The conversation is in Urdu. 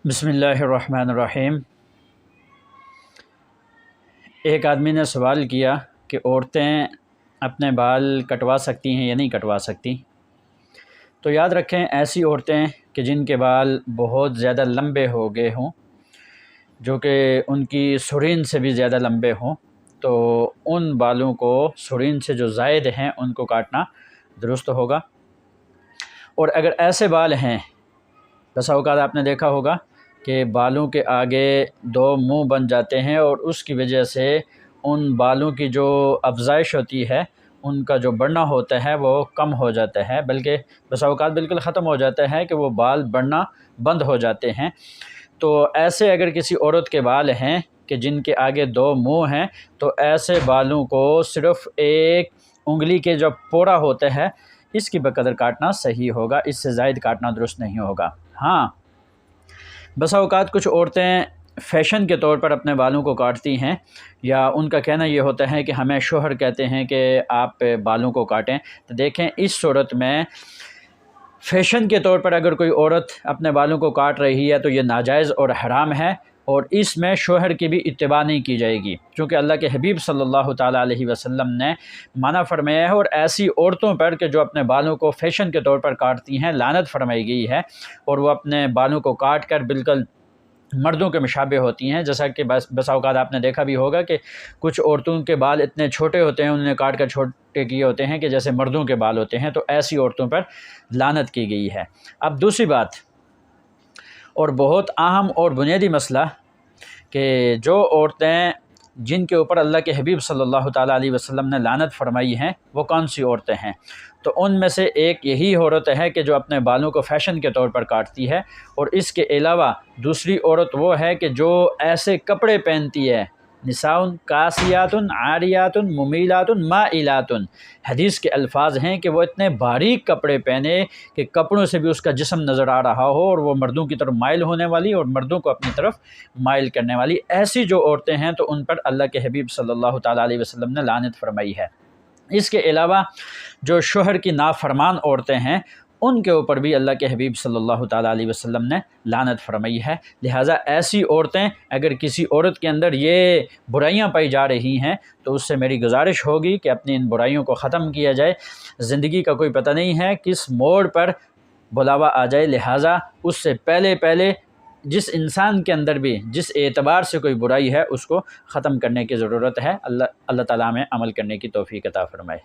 بسم اللہ الرحمن الرحیم۔ ایک آدمی نے سوال کیا کہ عورتیں اپنے بال کٹوا سکتی ہیں یا نہیں کٹوا سکتی؟ تو یاد رکھیں، ایسی عورتیں کہ جن کے بال بہت زیادہ لمبے ہو گئے ہوں، جو کہ ان کی سرین سے بھی زیادہ لمبے ہوں، تو ان بالوں کو سرین سے جو زائد ہیں ان کو کاٹنا درست ہوگا۔ اور اگر ایسے بال ہیں، بسا اوقات آپ نے دیکھا ہوگا کہ بالوں کے آگے دو منہ بن جاتے ہیں اور اس کی وجہ سے ان بالوں کی جو افزائش ہوتی ہے، ان کا جو بڑھنا ہوتا ہے وہ کم ہو جاتا ہے، بلکہ بسا اوقات بالکل ختم ہو جاتا ہے کہ وہ بال بڑھنا بند ہو جاتے ہیں۔ تو ایسے اگر کسی عورت کے بال ہیں کہ جن کے آگے دو منہ ہیں، تو ایسے بالوں کو صرف ایک انگلی کے جو پورا ہوتا ہے اس کی بقدر کاٹنا صحیح ہوگا، اس سے زائد کاٹنا درست نہیں ہوگا۔ ہاں، بسا اوقات کچھ عورتیں فیشن کے طور پر اپنے بالوں کو کاٹتی ہیں، یا ان کا کہنا یہ ہوتا ہے کہ ہمیں شوہر کہتے ہیں کہ آپ بالوں کو کاٹیں۔ تو دیکھیں، اس صورت میں فیشن کے طور پر اگر کوئی عورت اپنے بالوں کو کاٹ رہی ہے تو یہ ناجائز اور حرام ہے، اور اس میں شوہر کی بھی اتباع نہیں کی جائے گی، کیونکہ اللہ کے حبیب صلی اللہ تعالیٰ علیہ وسلم نے منع فرمایا ہے، اور ایسی عورتوں پر کہ جو اپنے بالوں کو فیشن کے طور پر کاٹتی ہیں لعنت فرمائی گئی ہے، اور وہ اپنے بالوں کو کاٹ کر بالکل مردوں کے مشابہ ہوتی ہیں۔ جیسا کہ بسا اوقات آپ نے دیکھا بھی ہوگا کہ کچھ عورتوں کے بال اتنے چھوٹے ہوتے ہیں، انہیں کاٹ کر چھوٹے کیے ہوتے ہیں کہ جیسے مردوں کے بال ہوتے ہیں، تو ایسی عورتوں پر لعنت کی گئی ہے۔ اب دوسری بات، اور بہت اہم اور بنیادی مسئلہ، کہ جو عورتیں جن کے اوپر اللہ کے حبیب صلی اللہ تعالیٰ علیہ وسلم نے لعنت فرمائی ہیں، وہ کون سی عورتیں ہیں؟ تو ان میں سے ایک یہی عورت ہے کہ جو اپنے بالوں کو فیشن کے طور پر کاٹتی ہے، اور اس کے علاوہ دوسری عورت وہ ہے کہ جو ایسے کپڑے پہنتی ہے، نساء کاسیات عاریات ممیلات مائلات، حدیث کے الفاظ ہیں کہ وہ اتنے باریک کپڑے پہنے کہ کپڑوں سے بھی اس کا جسم نظر آ رہا ہو، اور وہ مردوں کی طرف مائل ہونے والی اور مردوں کو اپنی طرف مائل کرنے والی ایسی جو عورتیں ہیں، تو ان پر اللہ کے حبیب صلی اللہ تعالیٰ علیہ وسلم نے لعنت فرمائی ہے۔ اس کے علاوہ جو شوہر کی نافرمان عورتیں ہیں، ان کے اوپر بھی اللہ کے حبیب صلی اللہ تعالیٰ علیہ وسلم نے لعنت فرمائی ہے۔ لہٰذا ایسی عورتیں، اگر کسی عورت کے اندر یہ برائیاں پائی جا رہی ہیں، تو اس سے میری گزارش ہوگی کہ اپنی ان برائیوں کو ختم کیا جائے۔ زندگی کا کوئی پتہ نہیں ہے کس موڑ پر بلاوا آ جائے، لہٰذا اس سے پہلے جس انسان کے اندر بھی جس اعتبار سے کوئی برائی ہے اس کو ختم کرنے کی ضرورت ہے۔ اللہ تعالیٰ ہمیں عمل کرنے کی توفیق عطا فرمائے۔